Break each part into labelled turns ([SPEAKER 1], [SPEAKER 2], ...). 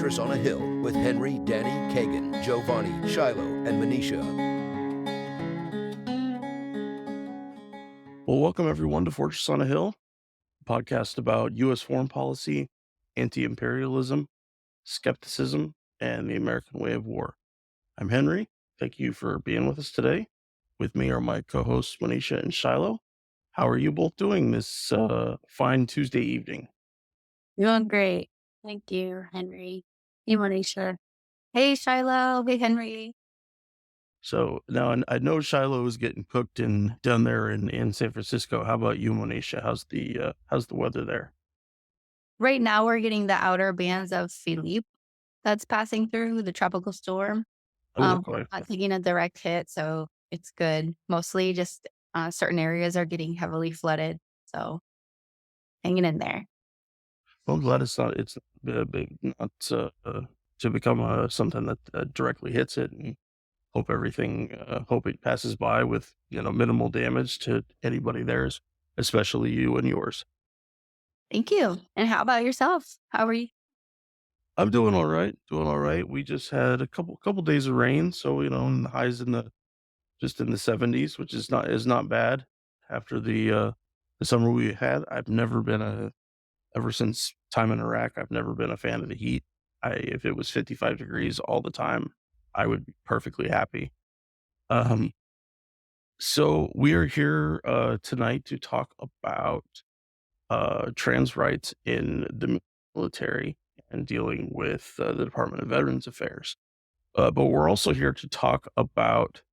[SPEAKER 1] Fortress on a Hill with Henry, Danny, Kagan, Giovanni, Shiloh, and Monisha.
[SPEAKER 2] Well, welcome everyone to Fortress on a Hill, a podcast about U.S. foreign policy, anti-imperialism, skepticism, and the American way of war. I'm Henry. Thank you for being with us today. With me are my co-hosts Monisha and Shiloh. How are you both doing this fine Tuesday evening?
[SPEAKER 3] Doing great. Thank you, Henry. Hey, Monisha. Hey, Shiloh. Hey, Henry.
[SPEAKER 2] So now I know Shiloh is getting cooked down there in San Francisco. How about you, Monisha? How's the weather there?
[SPEAKER 3] Right now, we're getting the outer bands of Philippe that's passing through the tropical storm.
[SPEAKER 2] Oh, okay.
[SPEAKER 3] Not taking a direct hit, so it's good. Mostly just certain areas are getting heavily flooded. So hanging in there.
[SPEAKER 2] Well, I'm glad it's not to become something that directly hits it, and hope it passes by with minimal damage to anybody theirs, especially you and yours.
[SPEAKER 3] Thank you. And how about yourself? How are you?
[SPEAKER 2] I'm doing all right, doing all right. We just had a couple days of rain, so and the highs just in the 70s, which is not bad after the summer we had. Ever since time in Iraq, I've never been a fan of the heat. If it was 55 degrees all the time, I would be perfectly happy. Um, so we are here tonight to talk about trans rights in the military and dealing with the Department of Veterans Affairs. But we're also here to talk about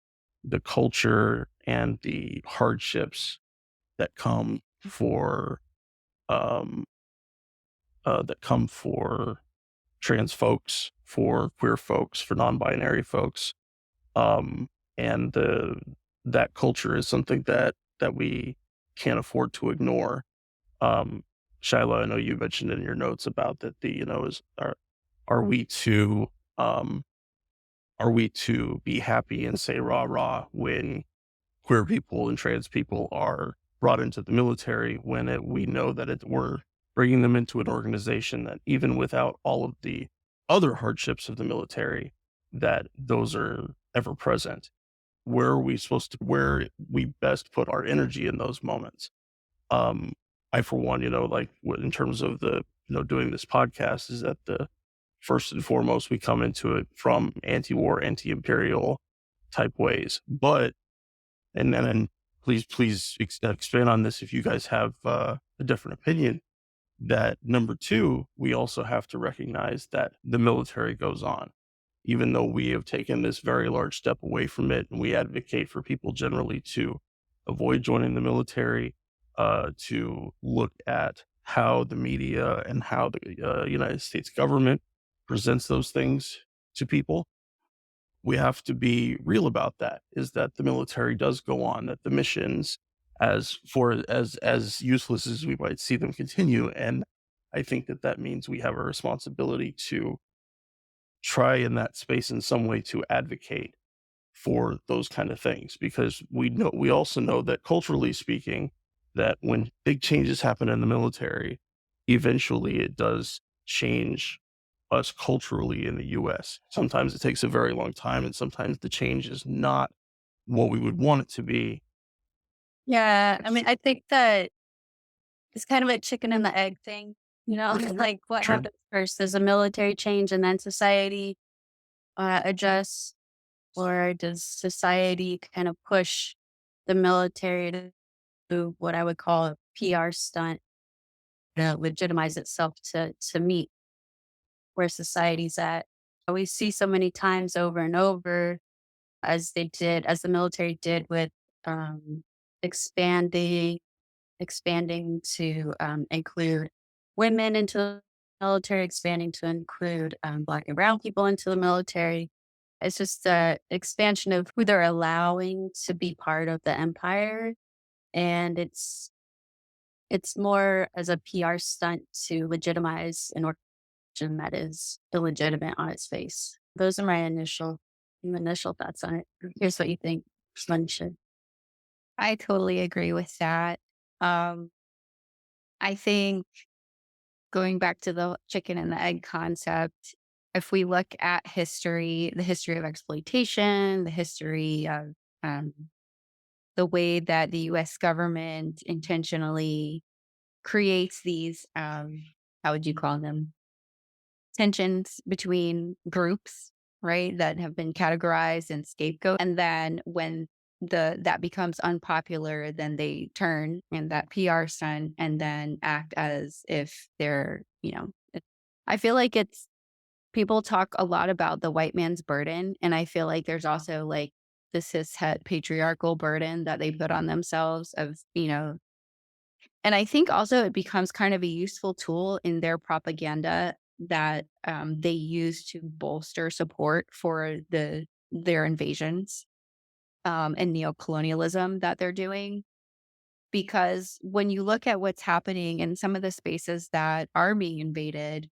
[SPEAKER 2] the culture and the hardships that come for um, trans folks, for queer folks, for non-binary folks, um, and that culture is something that we can't afford to ignore. Um, Shiloh, I know you mentioned in your notes about that. Are we to um, are we to be happy and say rah rah when queer people and trans people are brought into the military when we know that we're bringing them into an organization that even without all of the other hardships of the military, that those are ever present? Where we best put our energy in those moments? Um, I, for one, in terms of doing this podcast, is that the first and foremost, we come into it from anti-war, anti-imperial type ways, and then please expand on this if you guys have a different opinion. That number two, we also have to recognize that the military goes on, even though we have taken this very large step away from it, and we advocate for people generally to avoid joining the military, to look at how the media and how the United States government presents those things to people. We have to be real about that, is that the military does go on, that the missions, as useless as we might see them, continue. And I think that means we have a responsibility to try in that space in some way to advocate for those kind of things, because we also know that culturally speaking, that when big changes happen in the military, eventually it does change us culturally in the US. Sometimes it takes a very long time, and sometimes the change is not what we would want it to be.
[SPEAKER 3] Yeah. I mean, I think that it's kind of a chicken and the egg thing, like what
[SPEAKER 2] Sure.
[SPEAKER 3] happens first? Does a military change and then society adjusts, or does society kind of push the military to do what I would call a PR stunt to legitimize itself to meet where society's at? We see so many times over and over, as the military did with um, expanding expanding to include women into the military, expanding to include Black and Brown people into the military. It's just the expansion of who they're allowing to be part of the empire, and it's more as a PR stunt to legitimize an organization that is illegitimate on its face. Those are my initial thoughts on it. Here's what you think, Monisha. I totally agree with that. Um, I think going back to the chicken and the egg concept, if we look at history, the history of exploitation, the history of um, the way that the US government intentionally creates these, how would you call them? Tensions between groups, right? That have been categorized and scapegoat. And then when that becomes unpopular, then they turn in that PR stunt and then act as if they're, I feel like it's people talk a lot about the white man's burden. And I feel like there's also like the cishet patriarchal burden that they put on themselves of, and I think also it becomes kind of a useful tool in their propaganda that they use to bolster support for their invasions and neocolonialism that they're doing. Because when you look at what's happening in some of the spaces that are being invaded,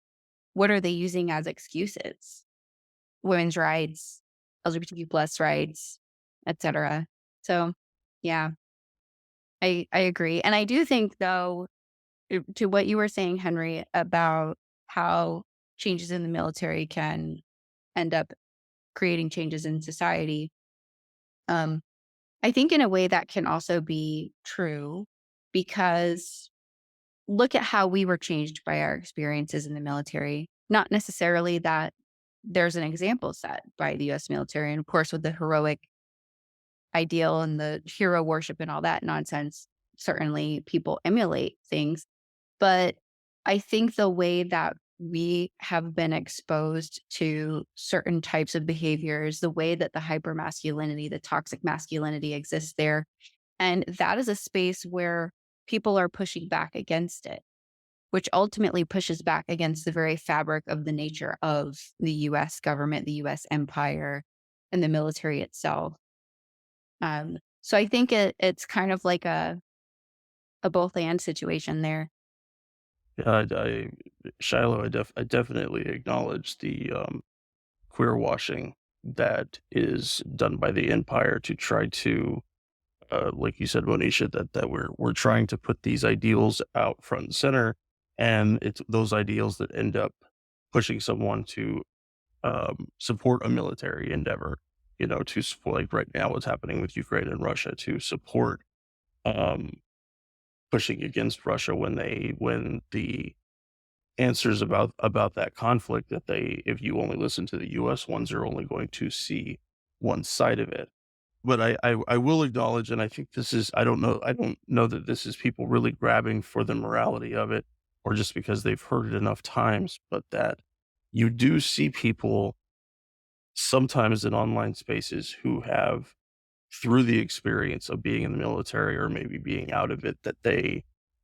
[SPEAKER 3] what are they using as excuses? Women's rights, LGBTQ plus rights, etc. So, yeah, I agree, and I do think though to what you were saying, Henry, about how changes in the military can end up creating changes in society. Um, I think in a way that can also be true because look at how we were changed by our experiences in the military. Not necessarily that there's an example set by the US military, and of course, with the heroic ideal and the hero worship and all that nonsense, certainly people emulate things. But I think the way that we have been exposed to certain types of behaviors, the way that the hypermasculinity, the toxic masculinity exists there, and that is a space where people are pushing back against it, which ultimately pushes back against the very fabric of the nature of the US government, the US empire, and the military itself. So I think it's kind of like a both and situation there.
[SPEAKER 2] Yeah, Shiloh, I definitely acknowledge the queer washing that is done by the empire to try to, like you said, Monisha, that we're trying to put these ideals out front and center, and it's those ideals that end up pushing someone to support a military endeavor. To support, like right now, what's happening with Ukraine and Russia, to support um, pushing against Russia when the answers about that conflict that they if you only listen to the US ones are only going to see one side of it. But I will acknowledge, and I think this is I don't know that this is people really grabbing for the morality of it or just because they've heard it enough times, but that you do see people sometimes in online spaces who have, through the experience of being in the military or maybe being out of it, that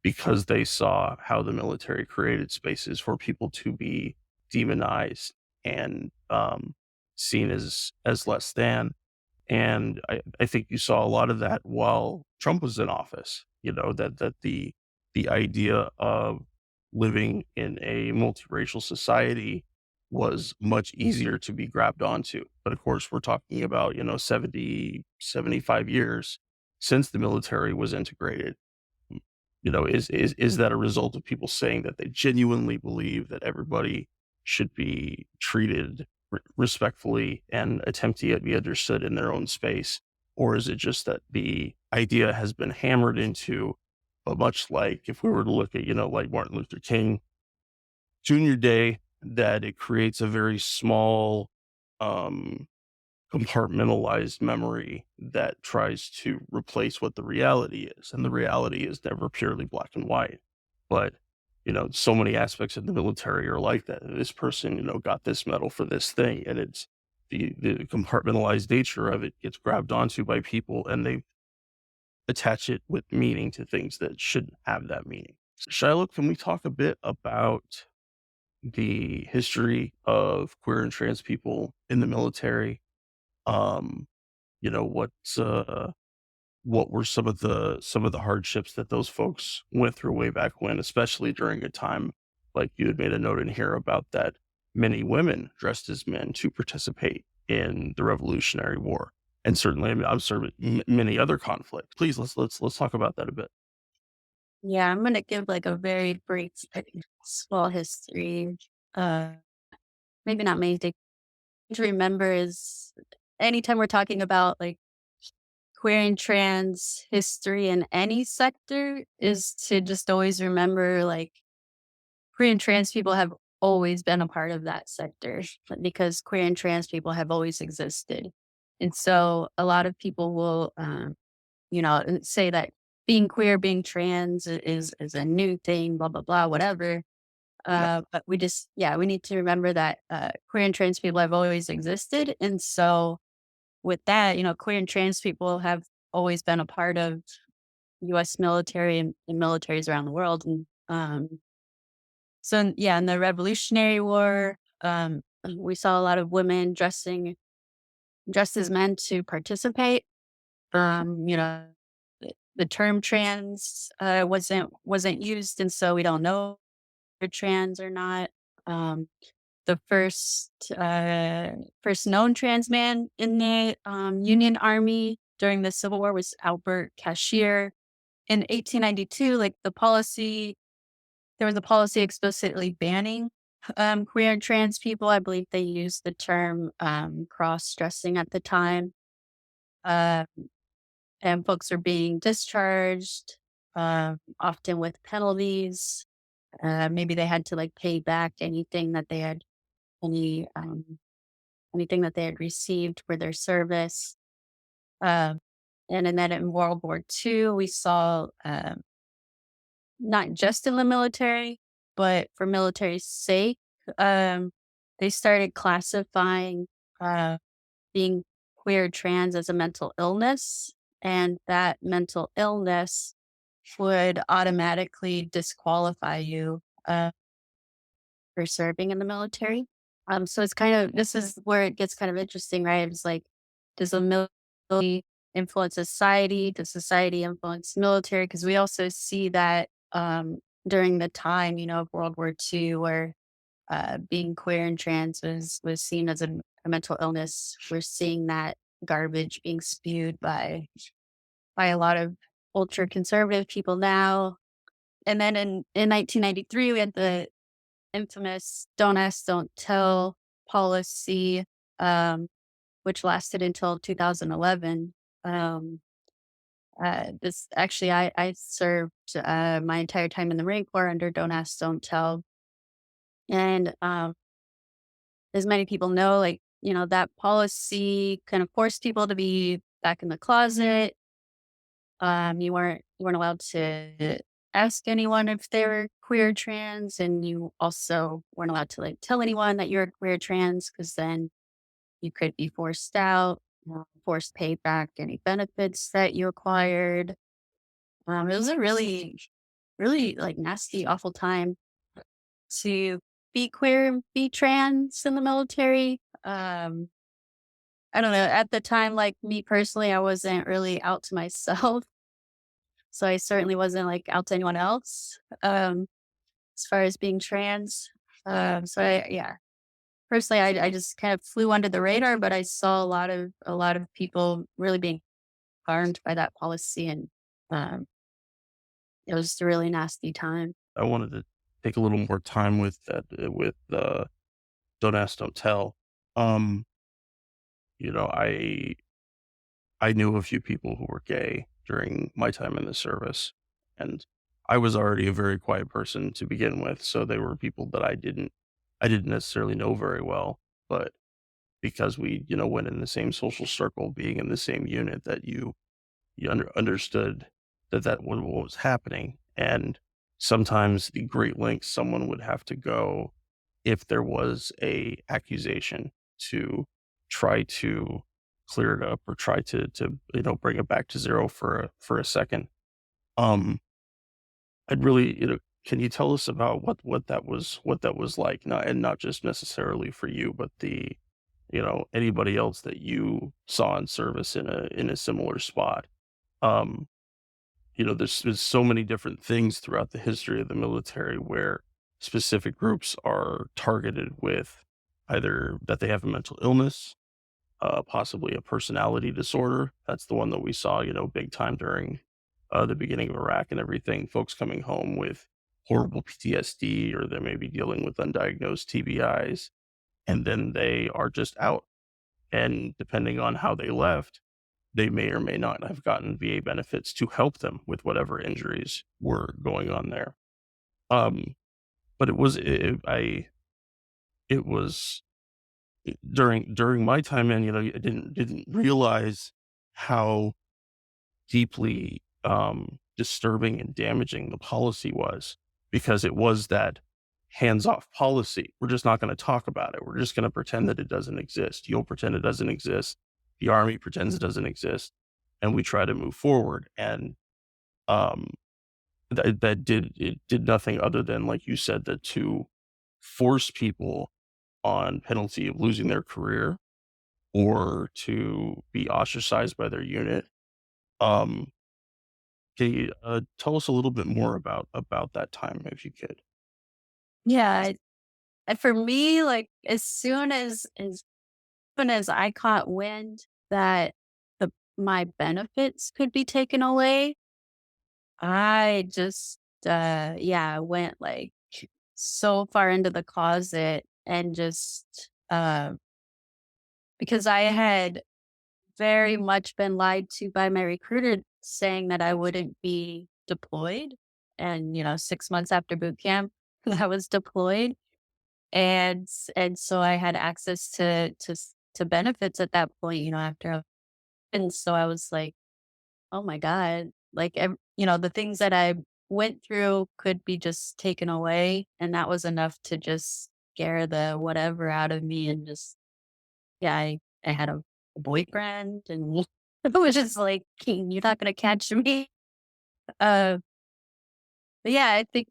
[SPEAKER 2] because they saw how the military created spaces for people to be demonized and seen as less than. And I think you saw a lot of that while Trump was in office. That the idea of living in a multiracial society was much easier to be grabbed onto. But of course, we're talking about, 70, 75 years since the military was integrated. Is that a result of people saying that they genuinely believe that everybody should be treated respectfully and attempt to be understood in their own space? Or is it just that the idea has been hammered into, much like if we were to look at, like Martin Luther King Jr. Day, that it creates a very small, um, compartmentalized memory that tries to replace what the reality is. And the reality is never purely black and white. But, so many aspects of the military are like that. This person, got this medal for this thing. And it's the compartmentalized nature of it gets grabbed onto by people and they attach it with meaning to things that shouldn't have that meaning. Shiloh, can we talk a bit about the history of queer and trans people in the military? Um, what were some of the hardships that those folks went through way back when, especially during a time like you had made a note in here about that many women dressed as men to participate in the Revolutionary War, and certainly I mean, I'm certain many other conflicts. Please let's talk about that a bit.
[SPEAKER 3] Yeah, I'm gonna give like a very brief, small history. Uh, maybe not main thing to remember is anytime we're talking about like queer and trans history in any sector is to just always remember like queer and trans people have always been a part of that sector because queer and trans people have always existed. And so a lot of people will, say that being queer, being trans is a new thing, blah, blah, blah, whatever. But we need to remember that queer and trans people have always existed. And so with that, queer and trans people have always been a part of US military and militaries around the world. And yeah, in the Revolutionary War, we saw a lot of women dressed as men to participate. The term trans wasn't used, and so we don't know if they're trans or not. Um, the first known trans man in the Union Army during the Civil War was Albert Cashier. In 1892, there was a policy explicitly banning queer and trans people. I believe they used the term cross dressing at the time. Uh, and folks are being discharged, often with penalties. Maybe they had to like pay back any anything that they had received for their service. Uh, and then in World War II, we saw not just in the military, but for military's sake, um, they started classifying being queer trans as a mental illness, and that mental illness would automatically disqualify you for serving in the military. So it's kind of this is where it gets kind of interesting, right? It's like, does the military influence society? Does society influence military? Because we also see that during the time, of World War II, where being queer and trans was seen as a mental illness. We're seeing that garbage being spewed by a lot of ultra conservative people now. And then in 1993, we had the infamous "Don't Ask, Don't Tell" policy, which lasted until 2011. Um, this actually, I served my entire time in the Marine Corps under "Don't Ask, Don't Tell," and as many people know, like, that policy kind of forced people to be back in the closet. You weren't allowed to ask anyone if they were queer or trans, and you also weren't allowed to like tell anyone that you're queer or trans because then you could be forced out, forced pay back any benefits that you acquired. It was a really, really like nasty, awful time to be queer and be trans in the military. I don't know. At the time, like me personally, I wasn't really out to myself. So I certainly wasn't like out to anyone else as far as being trans. Yeah, personally, I just kind of flew under the radar, but I saw a lot of people really being harmed by that policy, and um, it was just a really nasty time.
[SPEAKER 2] I wanted to take a little more time with that, with "Don't Ask, Don't Tell." Um, you know, I knew a few people who were gay during my time in the service, and I was already a very quiet person to begin with, so they were people that I didn't necessarily know very well, but because we, went in the same social circle, being in the same unit, that you understood that was what was happening. And sometimes the great lengths someone would have to go if there was a accusation to try to clear it up or try to bring it back to zero for a second. Um, I'd really, can you tell us about what that was like? Not just necessarily for you, but anybody else that you saw in service in a similar spot. Um, there's so many different things throughout the history of the military where specific groups are targeted with either that they have a mental illness, possibly a personality disorder. That's the one that we saw, big time during the beginning of Iraq and everything. Folks coming home with horrible PTSD, or they may be dealing with undiagnosed TBIs. and then they are just out. And depending on how they left, they may or may not have gotten VA benefits to help them with whatever injuries were going on there. Um, but it was during my time in, I didn't realize how deeply disturbing and damaging the policy was, because it was that hands-off policy. We're just not going to talk about it. We're just going to pretend that it doesn't exist. You'll pretend it doesn't exist. The Army pretends it doesn't exist, and we try to move forward. And um, it did nothing other than, like you said, that to force people on penalty of losing their career or to be ostracized by their unit. Um, can you tell us a little bit more about that time, if you could?
[SPEAKER 3] Yeah. And for me, like as soon as I caught wind that my benefits could be taken away, I just yeah, went like so far into the closet and just because I had very much been lied to by my recruiter saying that I wouldn't be deployed. And, 6 months after boot camp, I was deployed. And so I had access to benefits at that point, and so I was like, oh my God, like, the things that I went through could be just taken away. And that was enough to just scare the whatever out of me. And just, yeah, I had a boyfriend and it was just like, you're not going to catch me. Uh, but yeah, I think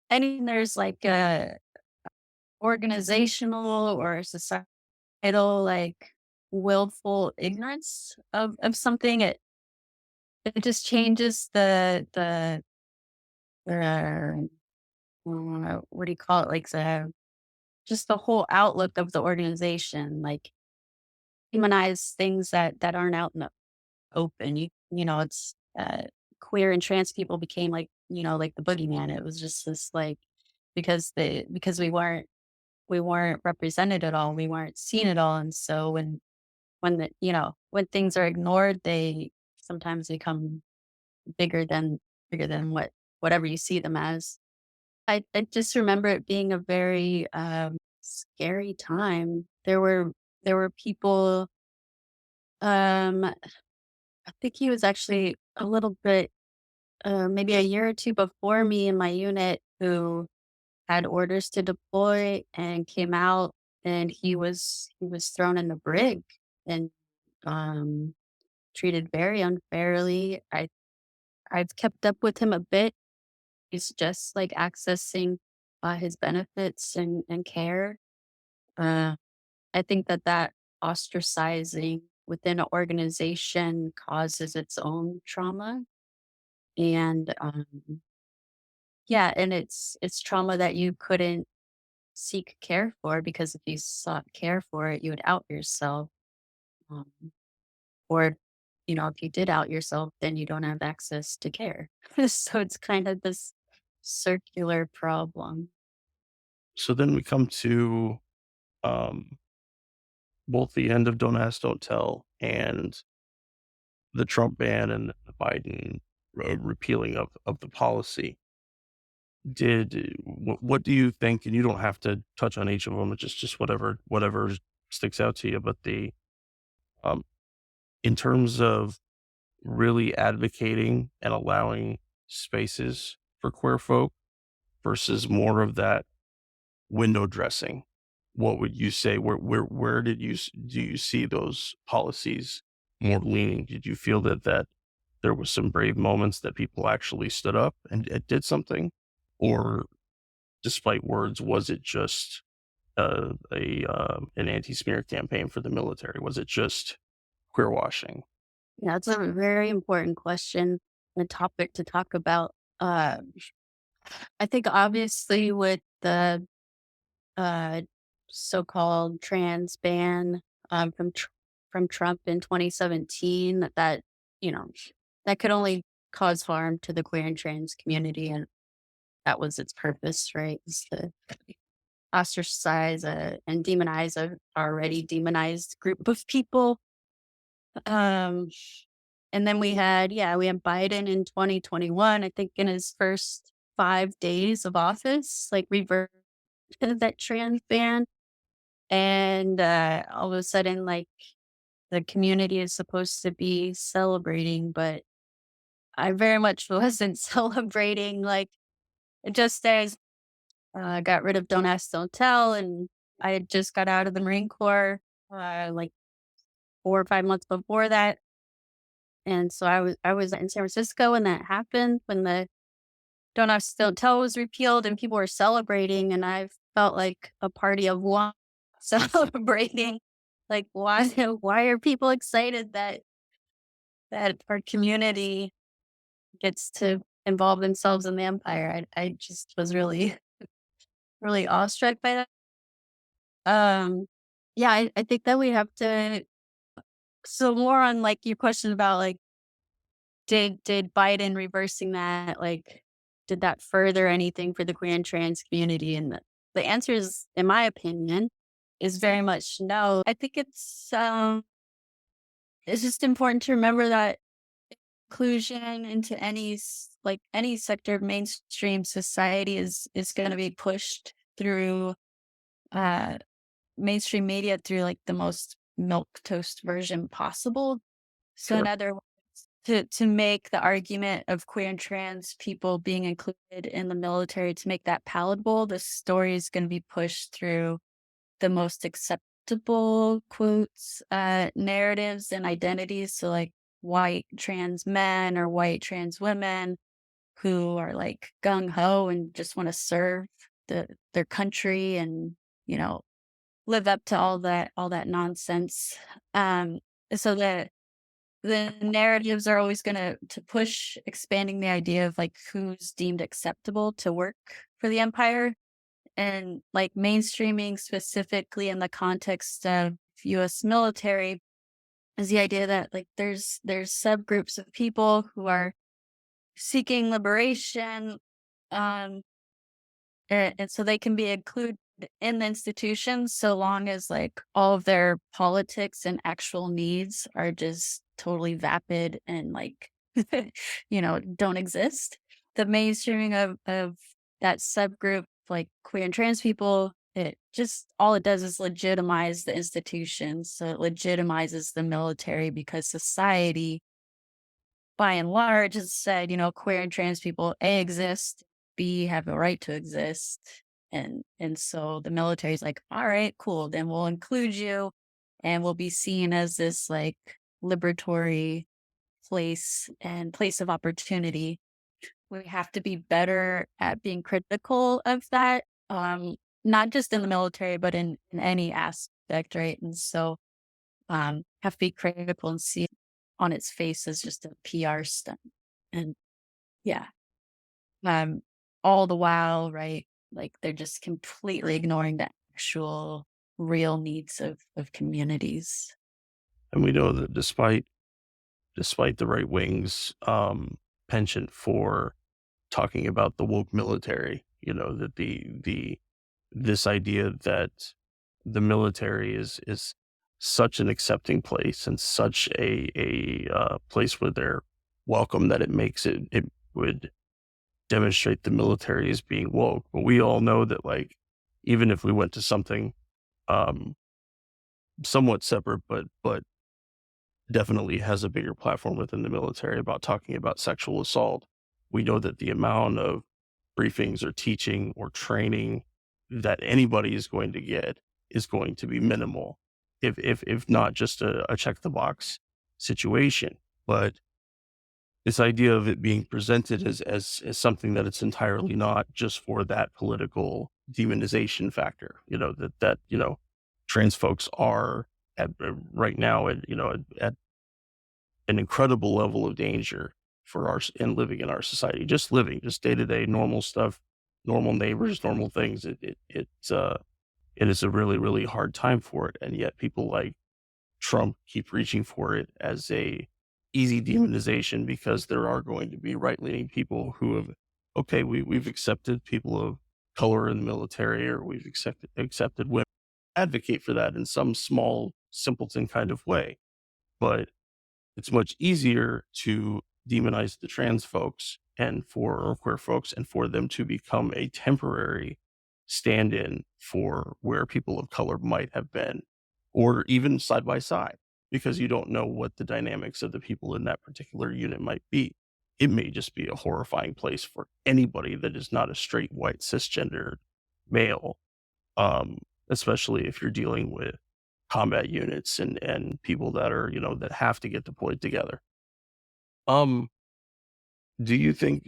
[SPEAKER 3] there's like a organizational or societal, like willful ignorance of something. It just changes the what do you call it? Like just the whole outlook of the organization, like humanize things that aren't out in the open. It's queer and trans people became like, like the boogeyman. It was just this like because we weren't represented at all, we weren't seen at all. And so when things are ignored, they sometimes become bigger than whatever you see them as. I just remember it being a very scary time. There were people. I think he was actually a little bit, maybe a year or two before me in my unit, who had orders to deploy and came out, and he was thrown in the brig and um, treated very unfairly. I've kept up with him a bit. He's just like accessing his benefits and care. Uh, I think that ostracizing within an organization causes its own trauma. And yeah, and it's trauma that you couldn't seek care for, because if you sought care for it, you would out yourself. Um, or, if you did out yourself, then you don't have access to care. So it's kind of this circular problem.
[SPEAKER 2] So then we come to um, both the end of Don't Ask, Don't Tell and the Trump ban and the Biden repealing of the policy. What do you think? And you don't have to touch on each of them. It's just whatever sticks out to you. But um, in terms of really advocating and allowing spaces for queer folk versus more of that window dressing, what would you say? Where do you see those policies more leaning? Did you feel that there was some brave moments that people actually stood up and did something, or despite words, was it just a an anti-smear campaign for the military? Was it just queer washing?
[SPEAKER 3] Yeah, it's a very important question and topic to talk about. I think obviously with the uh, so-called trans ban from Trump in 2017, you know that could only cause harm to the queer and trans community, and that was its purpose, right? Is to ostracize and demonize a already demonized group of people. Um, and then we had Biden in 2021, I think in his first 5 days of office, like reversed that trans ban. And all of a sudden, like the community is supposed to be celebrating, but I very much wasn't celebrating. Like it just as got rid of Don't Ask, Don't Tell, and I had just got out of the Marine Corps like 4 or 5 months before that, and so I was in San Francisco when that happened, when the Don't Ask, Don't Tell was repealed, and people were celebrating, and I felt like a party of one celebrating. Like, why? Why are people excited that our community gets to involve themselves in the empire? I just was really really awestruck by that. Yeah, I think that we have to. So more on like your question about like did Biden reversing that, like, did that further anything for the queer and trans community? And the answer is, in my opinion, is very much no. I think it's just important to remember that inclusion into like any sector of mainstream society is going to be pushed through uh mainstream media through like the most milk toast version possible. So in
[SPEAKER 2] Sure.
[SPEAKER 3] other words, to make the argument of queer and trans people being included in the military, to make that palatable, the story is going to be pushed through the most acceptable quotes, narratives and identities. So like white trans men or white trans women who are like gung ho and just want to serve their country and, you know, live up to all that nonsense. Um, so the narratives are always gonna to push expanding the idea of like who's deemed acceptable to work for the empire, and like mainstreaming specifically in the context of US military is the idea that like there's subgroups of people who are seeking liberation, um and so they can be included in the institutions so long as like all of their politics and actual needs are just totally vapid and like don't exist. The mainstreaming of that subgroup, like queer and trans people, it just all it does is legitimize the institutions. So it legitimizes the military because society by and large has said, queer and trans people A exist, B have a right to exist. And so the military is like, all right, cool, then we'll include you and we'll be seen as this like liberatory place and place of opportunity. We have to be better at being critical of that, not just in the military, but in any aspect, right? And so have to be critical and see it on its face as just a PR stunt. And yeah, um, all the while, right? Like they're just completely ignoring the actual real needs of communities.
[SPEAKER 2] And we know that despite the right wing's penchant for talking about the woke military, that the this idea that the military is such an accepting place and such a place where they're welcome, that it would demonstrate the military as being woke. But we all know that, like, even if we went to something um somewhat separate, but definitely has a bigger platform within the military about talking about sexual assault, we know that the amount of briefings or teaching or training that anybody is going to get is going to be minimal, if not just a check the box situation. But this idea of it being presented as something that it's entirely not, just for that political demonization factor, that trans folks are at right now at an incredible level of danger for in living in our society, just day to day normal stuff, normal neighbors, normal things. It is a really, really hard time for it. And yet people like Trump keep reaching for it as a easy demonization, because there are going to be right leaning people who have, okay, we've accepted people color in the military, or we've accepted women, advocate for that in some small simpleton kind of way. But it's much easier to demonize the trans folks and for queer folks, and for them to become a temporary stand-in for where people of color might have been, or even side by side, because you don't know what the dynamics of the people in that particular unit might be. It may just be a horrifying place for anybody that is not a straight white cisgender male, um, especially if you're dealing with combat units and people that are, that have to get deployed together. Um, do you think,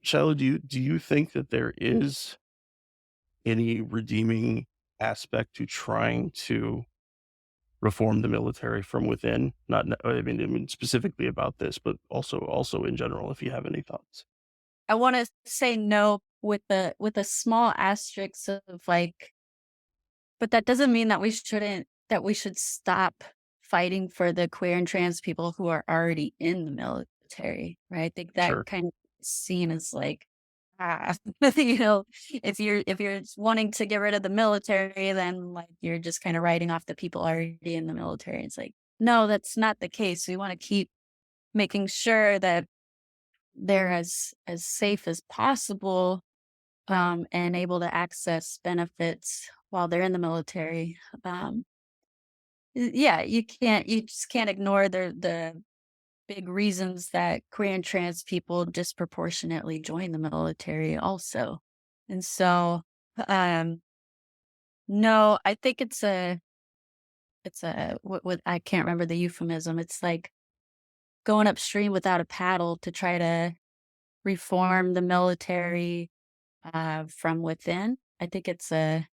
[SPEAKER 2] Shiloh, do you think that there is any redeeming aspect to trying to reform the military from within? Not, I mean specifically about this, but also in general, if you have any thoughts.
[SPEAKER 3] I want to say no with a small asterisk of like, but that doesn't mean that we should stop fighting for the queer and trans people who are already in the military, right? I think that
[SPEAKER 2] Sure.
[SPEAKER 3] kind of seen as like, ah, if you're wanting to get rid of the military, then like you're just kind of writing off the people already in the military. It's like, no, that's not the case. We want to keep making sure that they're as safe as possible, and able to access benefits while they're in the military. Yeah, you just can't ignore the big reasons that queer and trans people disproportionately join the military also. And so, um, no, I think it's a what I can't remember the euphemism. It's like going upstream without a paddle to try to reform the military from within. I think it's a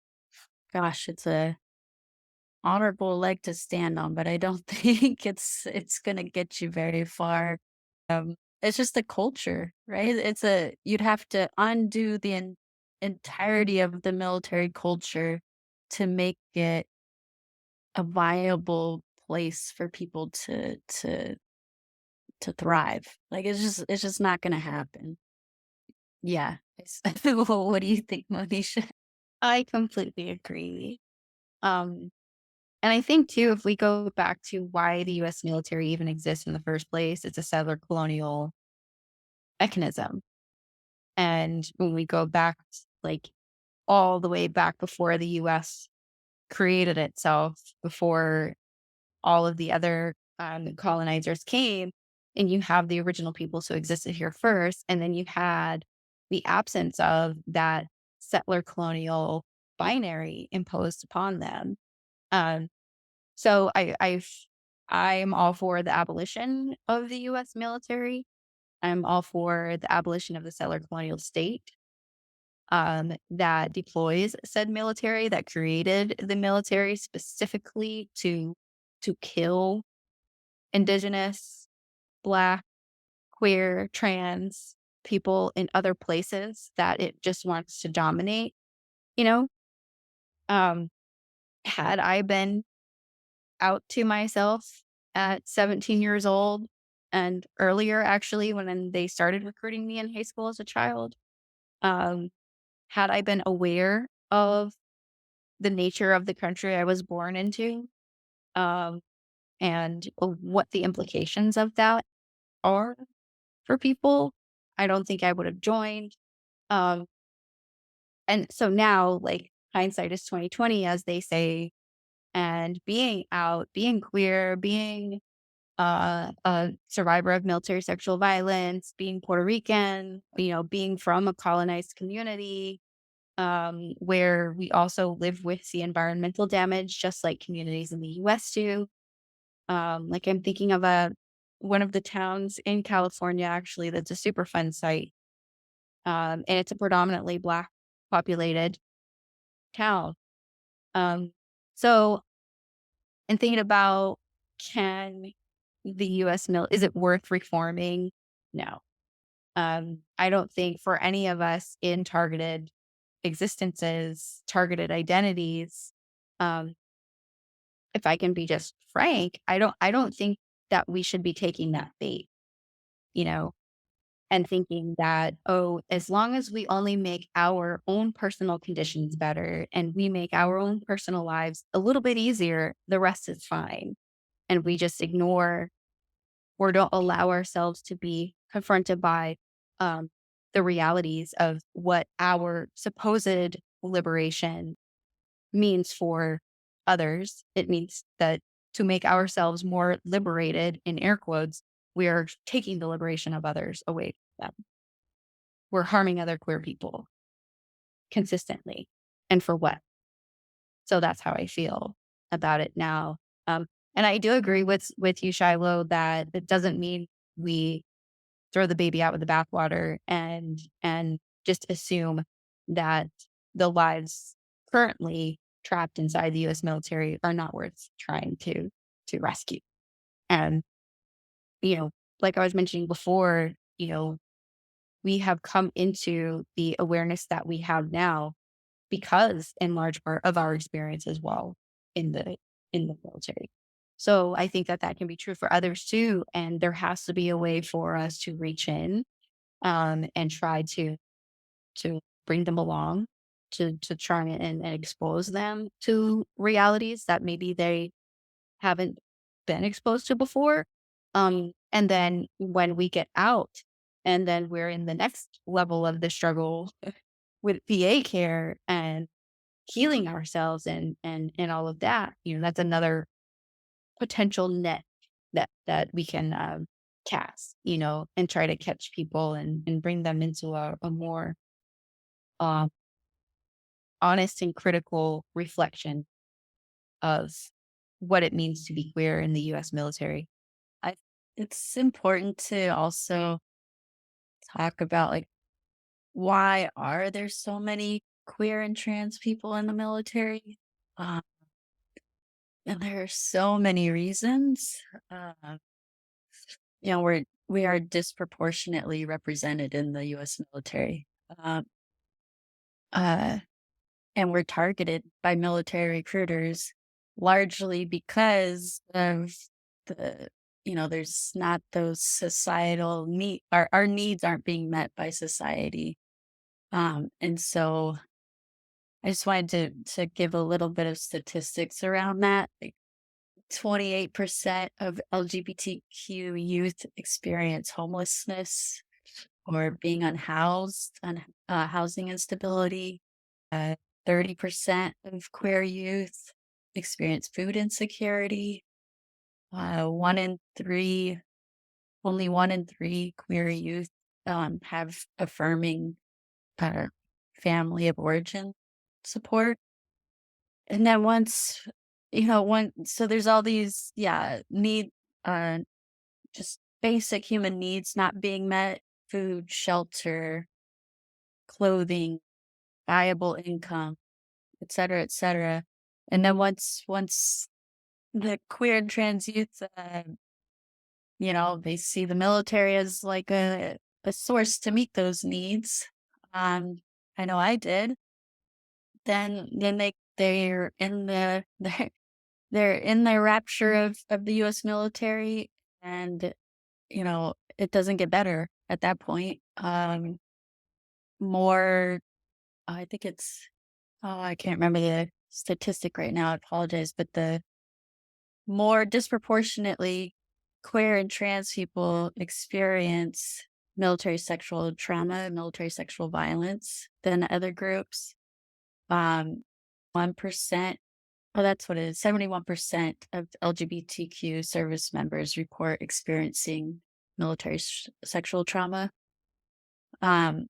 [SPEAKER 3] honorable leg to stand on, but I don't think it's gonna get you very far. It's just the culture, right? You'd have to undo the entirety of the military culture to make it a viable place for people to thrive. Like it's just not gonna happen. Yeah. Well, what do you think, Monisha?
[SPEAKER 4] I completely agree. Um, and I think too, if we go back to why the US military even exists in the first place, it's a settler colonial mechanism. And when we go back, like all the way back before the US created itself, before all of the other colonizers came, and you have the original peoples who existed here first, and then you had the absence of that settler colonial binary imposed upon them. Um, so I'm all for the abolition of the U.S. military. I'm all for the abolition of the settler colonial state, that deploys said military, that created the military specifically to kill indigenous, black, queer, trans people in other places that it just wants to dominate, you know? Um, had I been out to myself at 17 years old and earlier, actually, when they started recruiting me in high school as a child, um, had I been aware of the nature of the country I was born into, um, and what the implications of that are for people, I don't think I would have joined. Um, and so now, like, hindsight is 2020, as they say, and being out, being queer, being a survivor of military sexual violence, being Puerto Rican, being from a colonized community, where we also live with the environmental damage, just like communities in the US do. Like I'm thinking of one of the towns in California, actually, that's a super fun site. And it's a predominantly Black populated town. Um, so, and thinking about, can the is it worth reforming? No. I don't think for any of us in targeted existences, targeted identities, um, if I can be just frank, I don't think that we should be taking that bait, you know. and thinking that, oh, as long as we only make our own personal conditions better and we make our own personal lives a little bit easier, the rest is fine. And we just ignore or don't allow ourselves to be confronted by um, the realities of what our supposed liberation means for others. It means that to make ourselves more liberated, in air quotes, we are taking the liberation of others away from them. We're harming other queer people consistently. And for what? So that's how I feel about it now. And I do agree with you, Shiloh, that it doesn't mean we throw the baby out with the bathwater and just assume that the lives currently trapped inside the U.S. military are not worth trying to rescue. And like I was mentioning before, we have come into the awareness that we have now because, in large part, of our experience as well in the military. So I think that can be true for others too, and there has to be a way for us to reach in and try to bring them along, to try and expose them to realities that maybe they haven't been exposed to before. And then when we get out, and then we're in the next level of the struggle with PA care and healing ourselves and all of that, that's another potential net that we can cast, and try to catch people and bring them into a more uh, honest and critical reflection of what it means to be queer in the U.S. military.
[SPEAKER 3] It's important to also talk about, like, why are there so many queer and trans people in the military? Um, and there are so many reasons. Uh, we are disproportionately represented in the U.S. military. Um, uh, and we're targeted by military recruiters largely because of there's not those societal our needs aren't being met by society. And so I just wanted to give a little bit of statistics around that. Like 28% of LGBTQ youth experience homelessness or being unhoused, housing instability. 30% of queer youth experience food insecurity. Only 1 in 3 queer youth have affirming family of origin support. And then so there's all these, just basic human needs not being met: food, shelter, clothing, viable income, et cetera, et cetera. And then once the queer and trans youth, they see the military as like a source to meet those needs. I know I did. Then they're in they're in the rapture of the U.S. military, and it doesn't get better at that point. More, I think it's, I can't remember the statistic right now. I apologize, but the more disproportionately queer and trans people experience military sexual trauma, military sexual violence than other groups. 1%, that's what it is. 71% of LGBTQ service members report experiencing military sexual trauma. And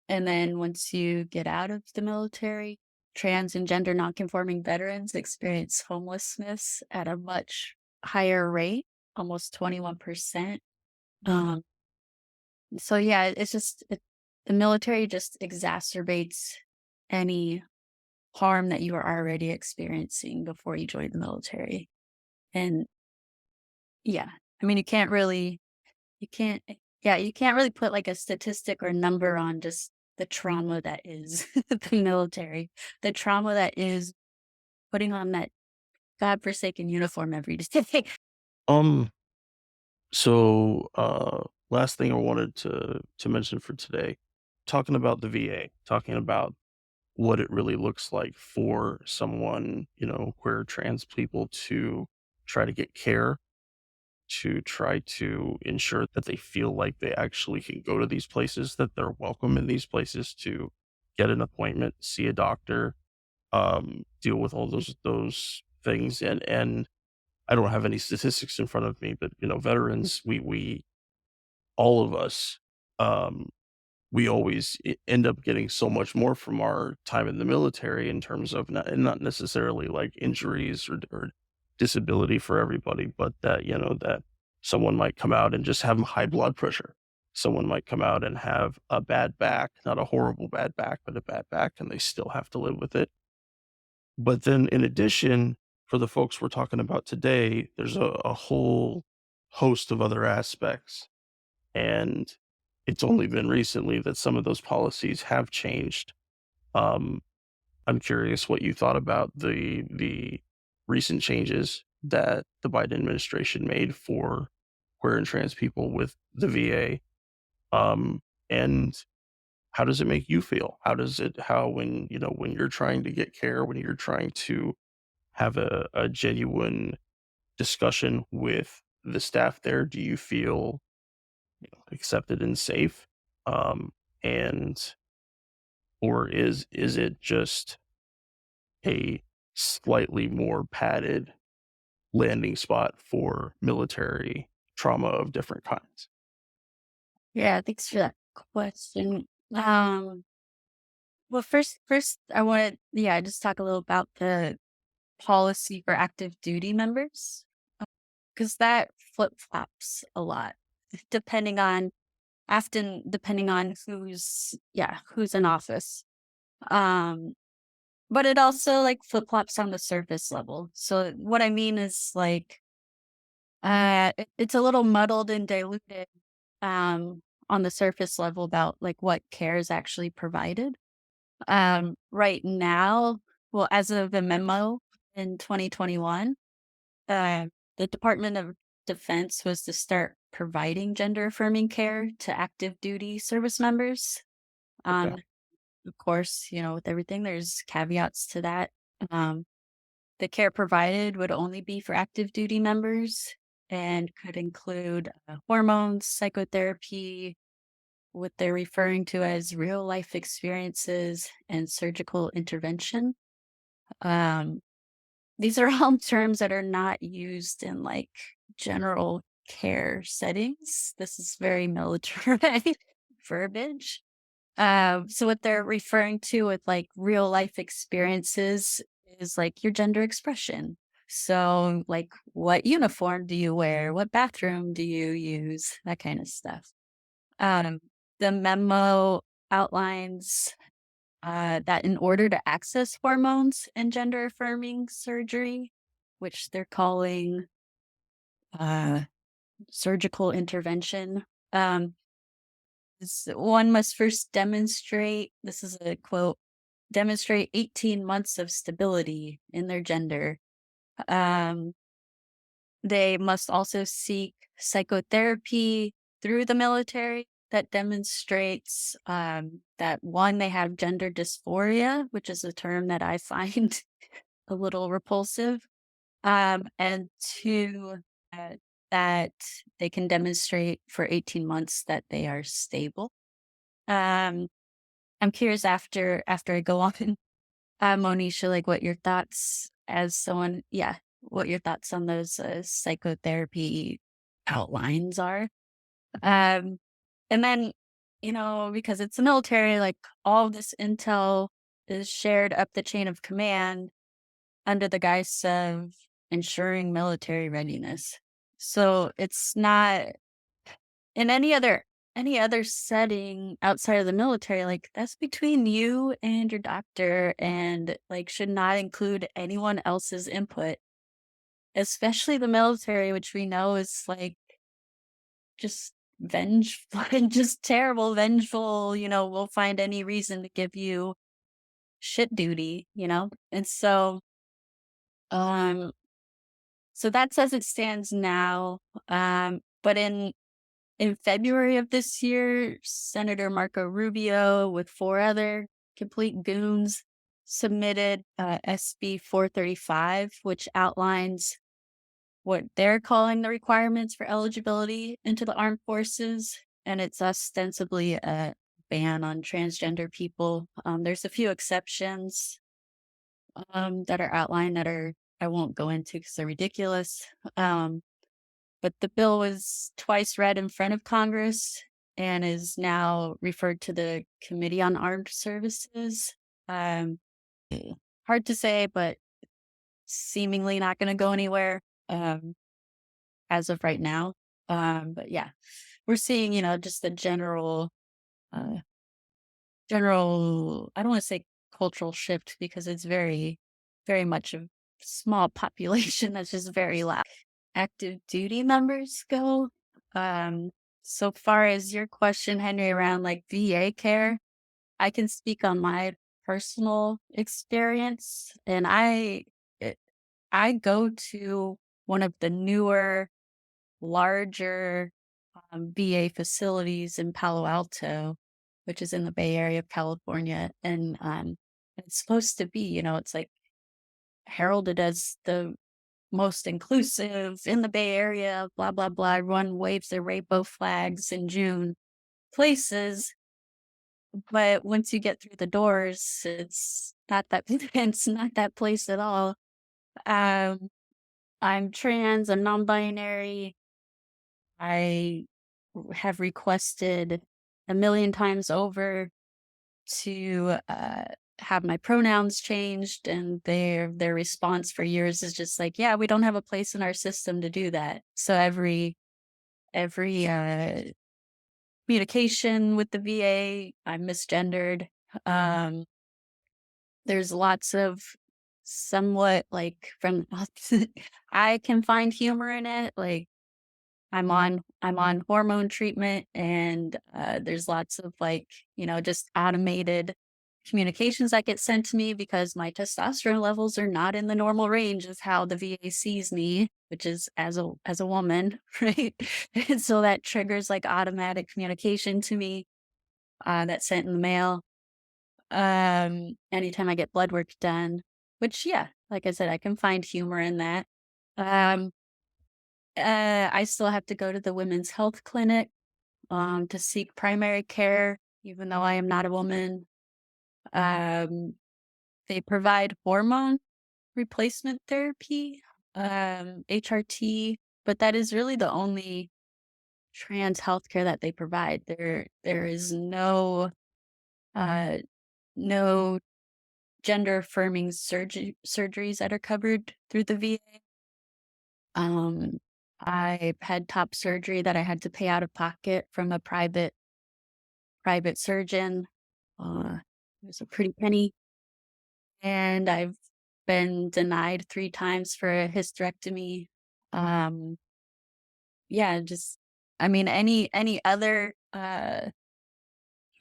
[SPEAKER 3] then once you get out of the military, trans and gender nonconforming veterans experience homelessness at a much higher rate, almost 21%. So yeah, it's just the military just exacerbates any harm that you are already experiencing before you join the military. And yeah, I mean, you can't really put like a statistic or number on just the trauma that is the military, the trauma that is putting on that godforsaken uniform every day.
[SPEAKER 2] Um, so last thing I wanted to mention for today, talking about the VA, talking about what it really looks like for someone, queer or trans people to try to get care, to try to ensure that they feel like they actually can go to these places, that they're welcome in these places, to get an appointment, see a doctor, deal with all those things. And I don't have any statistics in front of me, but veterans, we all of us, um, we always end up getting so much more from our time in the military in terms of not necessarily like injuries or disability for everybody, but that, that someone might come out and just have high blood pressure. Someone might come out and have a bad back, not a horrible bad back, but a bad back, and they still have to live with it. But then in addition, for the folks we're talking about today, there's a whole host of other aspects. And it's only been recently that some of those policies have changed. Um, I'm curious what you thought about the recent changes that the Biden administration made for queer and trans people with the VA. And how does it make you feel? How when you're trying to get care, when you're trying to have a genuine discussion with the staff there, do you feel accepted and safe? And or is it just a slightly more padded landing spot for military trauma of different kinds?
[SPEAKER 3] Yeah, thanks for that question. Well, first I want to, just talk a little about the policy for active duty members, because that flip flops a lot, depending on often depending on who's in office. Um, but it also like flip flops on the surface level. So what I mean is like it's a little muddled and diluted on the surface level about like what care is actually provided. Right now, well, as of a memo in 2021, uh, the Department of Defense was to start providing gender affirming care to active duty service members.
[SPEAKER 2] Okay.
[SPEAKER 3] Um, of course, with everything, there's caveats to that. Um, the care provided would only be for active duty members and could include hormones, psychotherapy, what they're referring to as real life experiences, and surgical intervention. Um, these are all terms that are not used in like general care settings. This is very military verbiage. So what they're referring to with like real life experiences is like your gender expression. So like what uniform do you wear? What bathroom do you use? That kind of stuff. Um, the memo outlines that in order to access hormones and gender affirming surgery, which they're calling uh, surgical intervention, one must first demonstrate, this is a quote, demonstrate 18 months of stability in their gender. Um, they must also seek psychotherapy through the military that demonstrates that one, they have gender dysphoria, which is a term that I find a little repulsive, and two, uh, that they can demonstrate for 18 months that they are stable. Um, I'm curious after I go on, Monisha, like what your thoughts as someone, what your thoughts on those psychotherapy outlines are. Um, and then, because it's the military, like all this intel is shared up the chain of command under the guise of ensuring military readiness. So it's not in any other setting outside of the military, like that's between you and your doctor and like should not include anyone else's input, especially the military, which we know is like just vengeful and just terrible, vengeful, we'll find any reason to give you shit duty, And um so that's as it stands now. But in In February of this year, Senator Marco Rubio, with 4 other complete goons, submitted SB 435, which outlines what they're calling the requirements for eligibility into the armed forces. And it's ostensibly a ban on transgender people. There's a few exceptions that are outlined that I won't go into because they're ridiculous. But the bill was twice read in front of Congress and is now referred to the Committee on Armed Services. Um, Hard to say, but seemingly not going to go anywhere as of right now. But yeah, we're seeing, just the uh, general, I don't want to say cultural shift because it's very, very much a small population that's just very loud. Active duty members go. So far as your question, Henry, around like VA care, I can speak on my personal experience, and I go to one of the newer, larger VA facilities in Palo Alto, which is in the Bay Area of California, and it's supposed to be, it's like heralded as the most inclusive in the Bay Area, blah, blah, blah. Everyone waves their rainbow flags in June places. But once you get through the doors, it's not that it's not that place at all. Um, I'm trans, I'm non-binary. I have requested a million times over to have my pronouns changed, and their response for years is just like, yeah, we don't have a place in our system to do that. So every communication with the VA, I'm misgendered. There's lots of somewhat like from I can find humor in it, like I'm on hormone treatment, and there's lots of like, just automated communications that get sent to me because my testosterone levels are not in the normal range is how the VA sees me, which is as a woman, right? And so that triggers like automatic communication to me that's sent in the mail. Anytime I get blood work done, which yeah, like I said, I can find humor in that. Um, I still have to go to the women's health clinic to seek primary care, even though I am not a woman. Um, they provide hormone replacement therapy, HRT, but that is really the only trans healthcare that they provide. There is uh, no gender affirming surgeries that are covered through the VA. I had top surgery that I had to pay out of pocket from a private surgeon. It was a pretty penny, and I've been denied 3 times for a hysterectomy. Um, yeah, just I mean, any other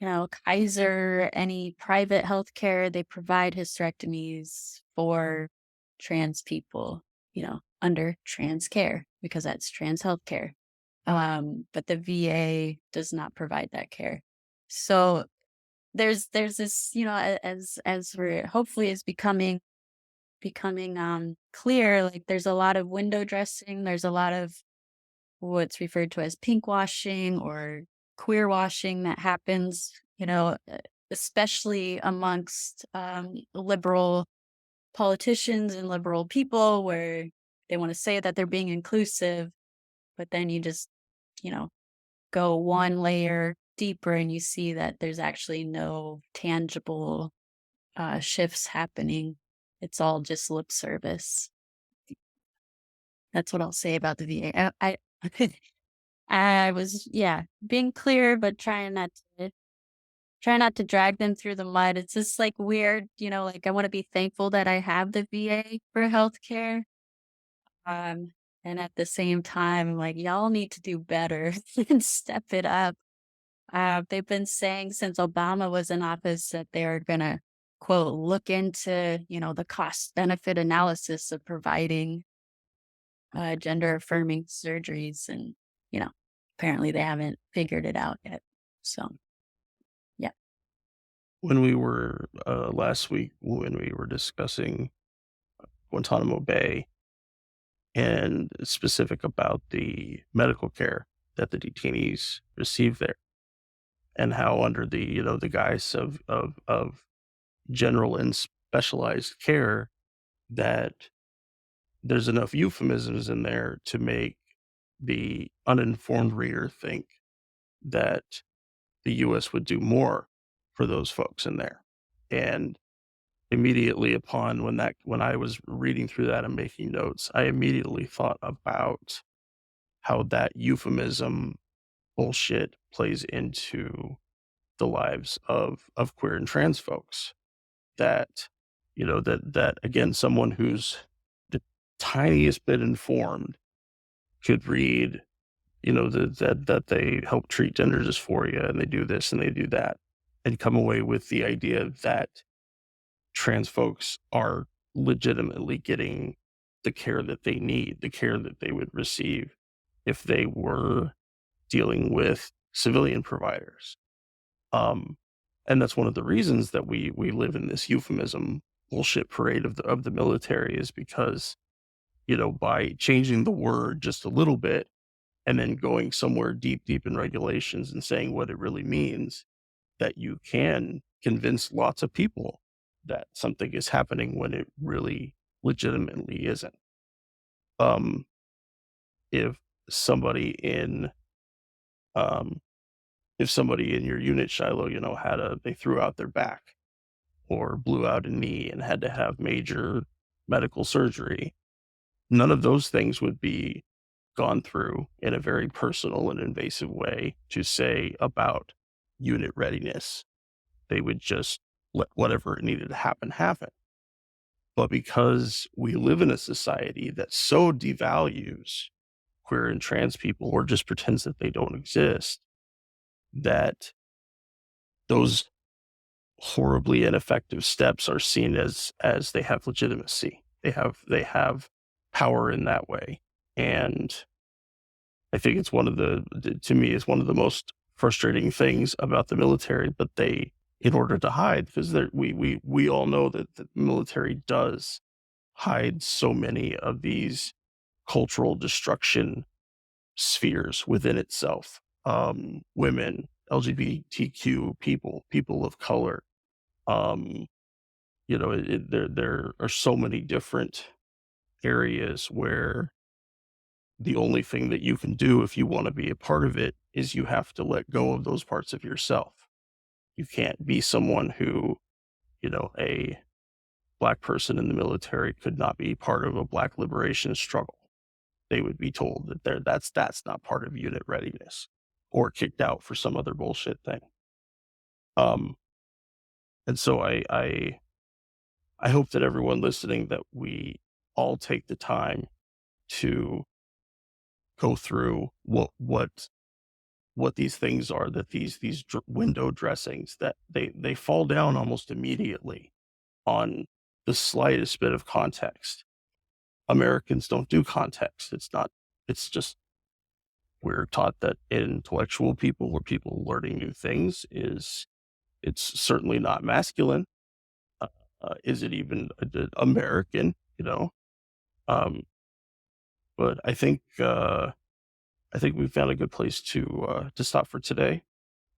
[SPEAKER 3] Kaiser, any private healthcare, they provide hysterectomies for trans people, under trans care because that's trans healthcare. But the VA does not provide that care. So there's this, as we're hopefully is becoming clear, like there's a lot of window dressing, there's a lot of what's referred to as pink washing or queer washing that happens, especially amongst liberal politicians and liberal people where they want to say that they're being inclusive, but then you just, you know, go one layer deeper and you see that there's actually no tangible shifts happening. It's all just lip service. That's what I'll say about the VA. I was, yeah, being clear, but try not to drag them through the mud. It's just like weird, like I want to be thankful that I have the VA for healthcare. Um, and at the same time, like y'all need to do better and step it up. They've been saying since Obama was in office that they're gonna quote look into, the cost benefit analysis of providing gender affirming surgeries, and you know
[SPEAKER 5] apparently they haven't figured it out yet. So, yeah.
[SPEAKER 2] When we were last week, when we were discussing Guantanamo Bay and specific about the medical care that the detainees receive there, and how under the the guise of general and specialized care, that there's enough euphemisms in there to make the uninformed reader think that the U.S. would do more for those folks in there. And immediately upon when I was reading through that and making notes, I immediately thought about how that euphemism bullshit plays into the lives of queer and trans folks. That that again, someone who's the tiniest bit informed could read, that they help treat gender dysphoria and they do this and they do that, and come away with the idea that trans folks are legitimately getting the care that they need, the care that they would receive if they were dealing with civilian providers. And that's one of the reasons that we live in this euphemism bullshit parade of the military, is because, by changing the word just a little bit and then going somewhere deep in regulations and saying what it really means, that you can convince lots of people that something is happening when it really legitimately isn't. If somebody in your unit, Shiloh, they threw out their back or blew out a knee and had to have major medical surgery, none of those things would be gone through in a very personal and invasive way to say about unit readiness. They would just let whatever needed to happen. But because we live in a society that so devalues queer and trans people, or just pretends that they don't exist, that those horribly ineffective steps are seen as they have legitimacy. They have power in that way. And I think it's to me, it's one of the most frustrating things about the military, but in order to hide, because we all know that the military does hide so many of these cultural destruction spheres within itself. Women, LGBTQ people of color. There are so many different areas where the only thing that you can do if you want to be a part of it is you have to let go of those parts of yourself. You can't be someone who, a Black person in the military could not be part of a Black liberation struggle. They would be told that that's not part of unit readiness, or kicked out for some other bullshit thing. And so I hope that everyone listening, that we all take the time to go through what these things are, that these window dressings, that they fall down almost immediately on the slightest bit of context. Americans don't do context. It's just, we're taught that intellectual people, or people learning new things, it's certainly not masculine. Is it even American? But I think we found a good place to stop for today.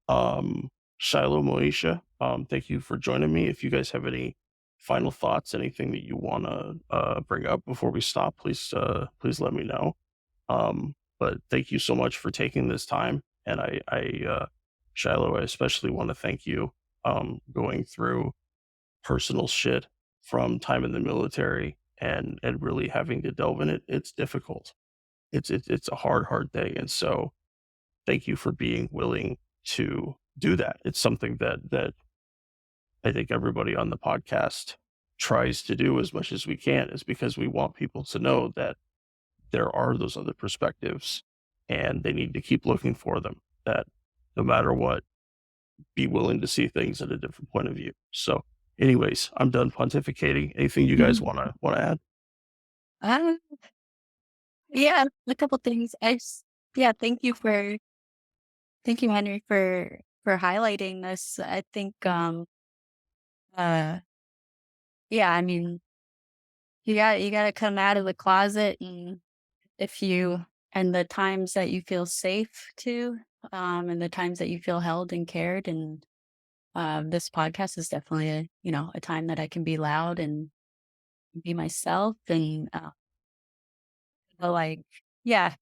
[SPEAKER 2] Shiloh, Monisha, thank you for joining me. If you guys have any final thoughts, anything that you want to bring up before we stop, please let me know. But thank you so much for taking this time. And I Shiloh, I especially want to thank you, going through personal shit from time in the military and really having to delve in it. It's difficult. It's a hard thing. And so thank you for being willing to do that. It's something that I think everybody on the podcast tries to do as much as we can, is because we want people to know that there are those other perspectives and they need to keep looking for them, that no matter what, be willing to see things at a different point of view. So anyways, I'm done pontificating. Anything you guys want to add?
[SPEAKER 4] Yeah, a couple things. Thank you for
[SPEAKER 3] Thank you, Henry, for highlighting this. I think, uh, yeah, I mean, you got to come out of the closet, and if you and the times that you feel safe to, and the times that you feel held and cared, and this podcast is definitely a time that I can be loud and be myself, and like, yeah.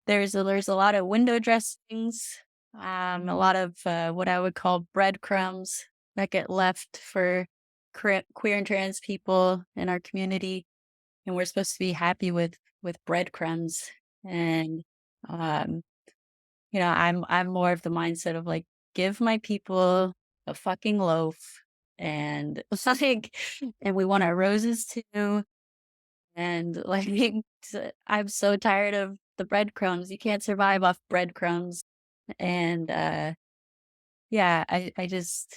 [SPEAKER 3] There's a lot of window dressings, a lot of what I would call breadcrumbs that get left for queer and trans people in our community, and we're supposed to be happy with breadcrumbs. And um, I'm more of the mindset of like, give my people a fucking loaf, and like, and we want our roses too. And like, I'm so tired of the breadcrumbs. You can't survive off breadcrumbs. And yeah, I just,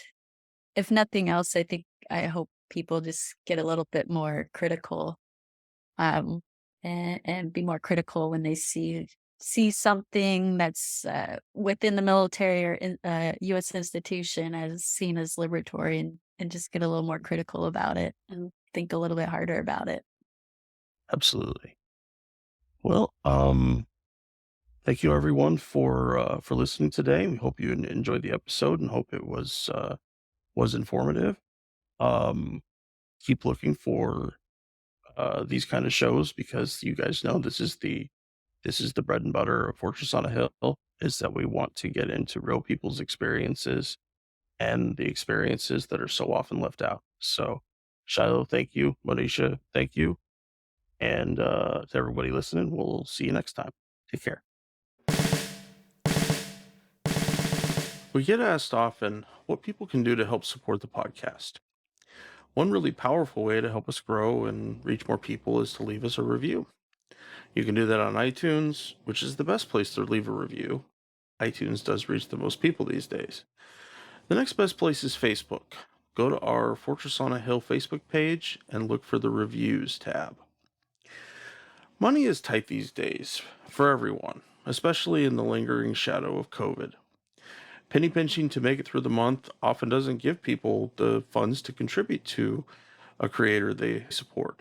[SPEAKER 3] if nothing else, I hope people just get a little bit more critical, um, and be more critical when they see something that's within the military or U.S. institution as seen as liberatory, and just get a little more critical about it and think a little bit harder about it.
[SPEAKER 2] Absolutely. Well, thank you everyone for listening today. We hope you enjoyed the episode and hope it was informative. Keep looking for these kind of shows, because you guys know this is the bread and butter of Fortress on a Hill, is that we want to get into real people's experiences and the experiences that are so often left out. So, Shiloh, thank you. Monisha, thank you. And to everybody listening, we'll see you next time. Take care. We get asked often what people can do to help support the podcast. One really powerful way to help us grow and reach more people is to leave us a review. You can do that on iTunes, which is the best place to leave a review. iTunes does reach the most people these days. The next best place is Facebook. Go to our Fortress on a Hill Facebook page and look for the Reviews tab. Money is tight these days for everyone, especially in the lingering shadow of COVID. Penny pinching to make it through the month often doesn't give people the funds to contribute to a creator they support.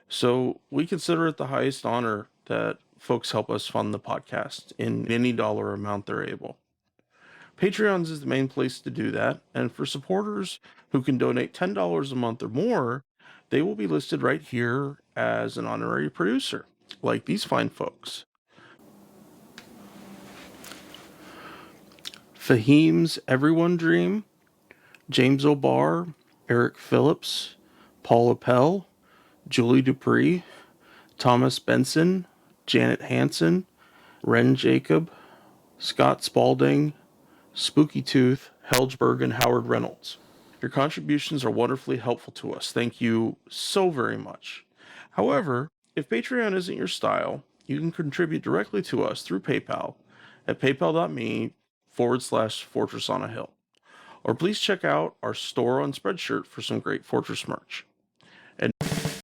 [SPEAKER 2] So we consider it the highest honor that folks help us fund the podcast in any dollar amount they're able. Patreons is the main place to do that, and for supporters who can donate $10 a month or more, they will be listed right here as an honorary producer, like these fine folks. Fahim's Everyone Dream, James O'Barr, Eric Phillips, Paul Appel, Julie Dupree, Thomas Benson, Janet Hansen, Ren Jacob, Scott Spalding, Spooky Tooth, Helgeberg, and Howard Reynolds. Your contributions are wonderfully helpful to us. Thank you so very much. However, if Patreon isn't your style, you can contribute directly to us through PayPal at paypal.me/Fortress on a Hill. Or please check out our store on Spreadshirt for some great Fortress merch. And